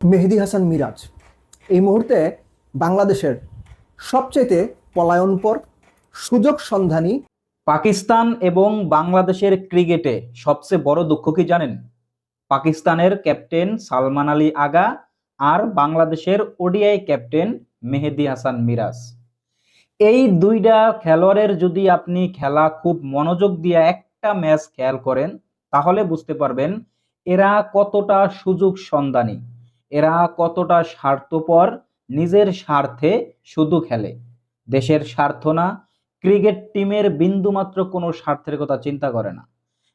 মেহেদী হাসান মিরাজ এই মুহূর্তে বাংলাদেশের সবচেয়ে পলায়নপর সুযোগ সন্ধানী। পাকিস্তান এবং বাংলাদেশের ক্রিকেটে সবচেয়ে বড় দুঃখ কি জানেন? পাকিস্তানের ক্যাপ্টেন সালমান আলী আগা আর বাংলাদেশের ওডিআই ক্যাপ্টেন মেহেদী হাসান মিরাজ। এই দুইটা খেলোয়াড়ের যদি আপনি খেলা খুব মনোযোগ দিয়ে একটা ম্যাচ খেয়াল করেন তাহলে বুঝতে পারবেন এরা কতটা সুযোগ সন্ধানী, এরা কতটা স্বার্থপর, নিজের স্বার্থে শুধু খেলে, দেশের স্বার্থ না, ক্রিকেট টিমের বিন্দুমাত্র কোনো স্বার্থের কথা চিন্তা করে না।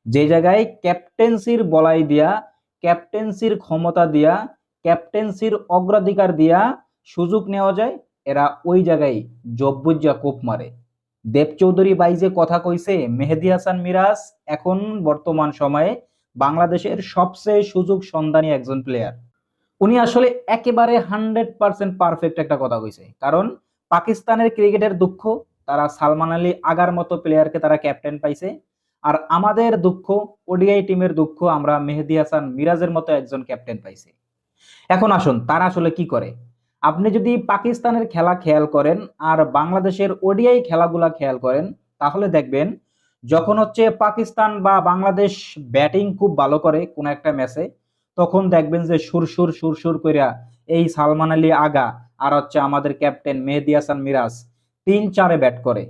যে জায়গায় ক্যাপ্টেন্সির বলাই দিয়া, ক্যাপ্টেন্সির ক্ষমতা দিয়া, ক্যাপ্টেন্সির অগ্রাধিকার দিয়া সুযোগ নেওয়া যায়, এরা ওই জায়গায় জব্বুজ্জা কোপ মারে। দেব চৌধুরী ভাই যে কথা কইছে, মেহেদী হাসান মিরাজ এখন বর্তমান সময়ে বাংলাদেশের সবচেয়ে সুযোগ সন্ধানী একজন প্লেয়ার। উনি আসলে একেবারে 100% পারফেক্ট একটা কথা কইছে। কারণ পাকিস্তানের ক্রিকেটের দুঃখ, তারা সালমান আলী আগার মতো প্লেয়ারকে তারা ক্যাপ্টেন পাইছে। আর আমাদের দুঃখ, ওডিআই টিমের দুঃখ, আমরা মেহেদী হাসান মিরাজের মতো একজন ক্যাপ্টেন পাইছি। এখন আসুন তারা আসলে কি করে। আপনি যদি পাকিস্তানের খেলা খেয়াল করেন আর বাংলাদেশের ওডিআই খেলাগুলা খেয়াল করেন তাহলে দেখবেন যখন হচ্ছে পাকিস্তান বা বাংলাদেশ ব্যাটিং খুব ভালো করে কোন একটা ম্যাচে, তখন দেখবেন যে সুরসুর সুরসুর কইরা এই সালমান আলী আগা আর হচ্ছে আমাদের ক্যাপ্টেন মেহেদী হাসান মিরাজ 3-4 ব্যাট করে,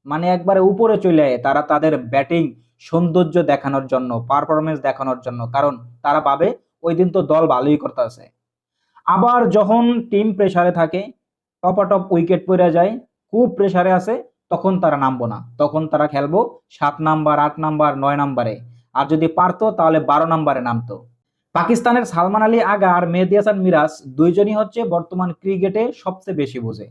মানে একবারে উপরে চলে যায় তারা তাদের ব্যাটিং সৌন্দর্য দেখানোর জন্য, পারফরমেন্স দেখানোর জন্য। কারণ তারা ভাবে ওই দিন তো দল ভালোই করতেছে। আবার যখন টিম প্রেসারে থাকে, টপাটপ উইকেট পড়ে যায়, খুব প্রেসারে আছে, তখন তারা নামবো না, তখন তারা খেলবো 7 নাম্বার, 8 নাম্বার, 9 নাম্বারে। আর যদি পারতো তাহলে 12 নাম্বারে নামতো। পাকিস্তানের সালমান আলী আগা আর মেহেদী হাসান মিরাজ দুইজনই হচ্ছে বর্তমান ক্রিকেটে সবচেয়ে বেশি বোঝে।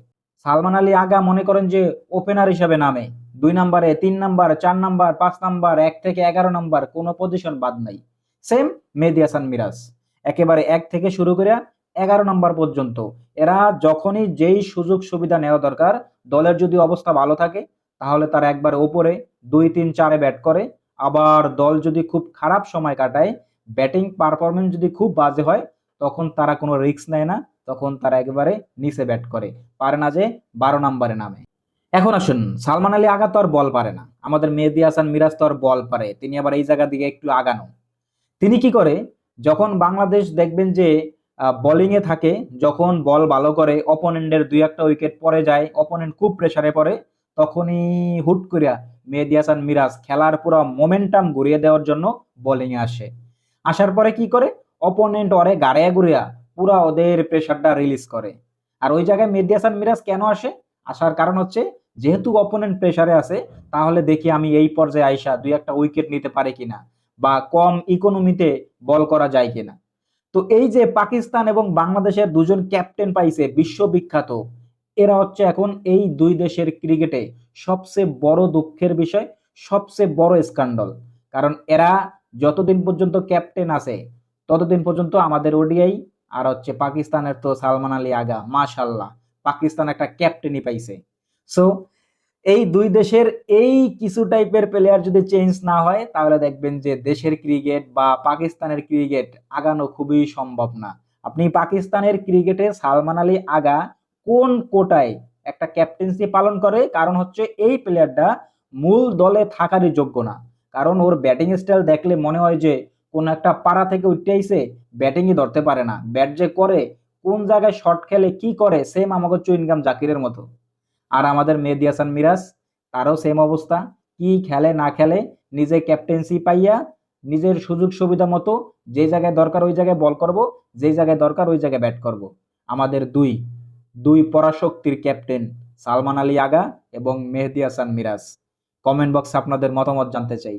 সালমান আলী আগা মনে করেন যে ওপেনার হিসেবে নামে, 2 নাম্বারে, 3 নাম্বার, 4 নাম্বার, 5 নাম্বার, 1 থেকে 11 নাম্বার কোনো পজিশন বাদ নাই। সেম মেহেদী হাসান মিরাজ, একেবারে 1 থেকে শুরু করে 11 নাম্বার পর্যন্ত। এরা যখনই যেই সুযোগ সুবিধা নেওয়া দরকার, দলের যদি অবস্থা ভালো থাকে তাহলে তারা একবার ওপরে 2, 3, 4-এ ব্যাট করে। আবার দল যদি খুব খারাপ সময় কাটায়, ব্যাটিং পারফরমেন্স যদি খুব বাজে হয়, তখন তারা কোনো রিস্ক নেয় না, তখন তারা একেবারে নিচে ব্যাট করে, পারে না যে 12 নাম্বারে নামে। এখন আসুন, সালমান আলী আগা তো আর বল পারে না, আমাদের মেহেদী হাসান মিরাজ তো আর বল পারে, তিনি আবার এই জায়গা দিকে একটু আগানো। তিনি কি করে, যখন বাংলাদেশ দেখবেন যে বোলিং এ থাকে, যখন বল ভালো করে অপোনেন্টের 2-1টা উইকেট পড়ে যায়, অপোনেন্ট খুব প্রেসারে পড়ে, তখনই হুট করিয়া মেহেদী হাসান মিরাজ খেলার পুরো মোমেন্টাম ঘুরিয়ে দেওয়ার জন্য বোলিং এ আসে। আসার পরে কি করে, অপোনেন্ট ওরে গাড়িয়া ঘুরিয়া পুরা ওদের প্রেসারটা রিলিজ করে। আর ওই জায়গায় মেহেদী হাসান মিরাজ কেন আসে? আসার কারণ হচ্ছে, যেহেতু অপোনেন্ট প্রেসারে আছে, তাহলে দেখি আমি এই পর্যায়ে আইসা 2-1টা উইকেট নিতে পারি কিনা, বা কম ইকোনমিতে বল করা যায় কিনা। তো এই যে পাকিস্তান এবং বাংলাদেশের দুজন ক্যাপ্টেন পাইছে বিশ্ববিখ্যাত, এরা হচ্ছে এখন এই দুই দেশের ক্রিকেটে সবচেয়ে বড় দুঃখের বিষয়, সবচেয়ে বড় স্ক্যান্ডাল। কারণ এরা যতদিন পর্যন্ত ক্যাপ্টেন আছে ততদিন পর্যন্ত আমাদের ওডিআই, আর হচ্ছে পাকিস্তানের তো সালমান আলী আগা, মাশাল্লাহ, পাকিস্তান একটা ক্যাপ্টেনই পাইছে। সো এই দুই দেশের এই কিছু টাইপের প্লেয়ার যদি চেঞ্জ না হয় তাহলে দেখবেন যে দেশের ক্রিকেট বা পাকিস্তানের ক্রিকেট আগানো খুবই সম্ভব না। আপনি পাকিস্তানের ক্রিকেটে সালমান আলী আগা কোন কোটায় একটা ক্যাপ্টেন্সি পালন করে? কারণ হচ্ছে এই প্লেয়ারটা মূল দলে থাকারই যোগ্য না। কারণ ওর ব্যাটিং স্টাইল দেখলে মনে হয় যে কোন একটা পাড়া থেকে উঠে আইছে, ব্যাটিংই ধরতে পারে না, ব্যাট যে করে, কোন জায়গায় শট খেলে, কি করে, সেম আমাকে চুইনগাম জাকিরের মতো। আর আমাদের মেহেদী হাসান মিরাজ, তারও সেম অবস্থা, কি খেলে না খেলে, নিজে ক্যাপ্টেন্সি পাইয়া নিজের সুযোগ সুবিধা মতো যে জায়গায় দরকার ওই জায়গায় বল করব, যে জায়গায় দরকার ওই জায়গায় ব্যাট করব। আমাদের দুই দুই পরাশক্তির ক্যাপ্টেন সালমান আলী আগা এবং মেহেদী হাসান মিরাজ। কমেন্ট বক্সে আপনাদের মতামত জানতে চাই।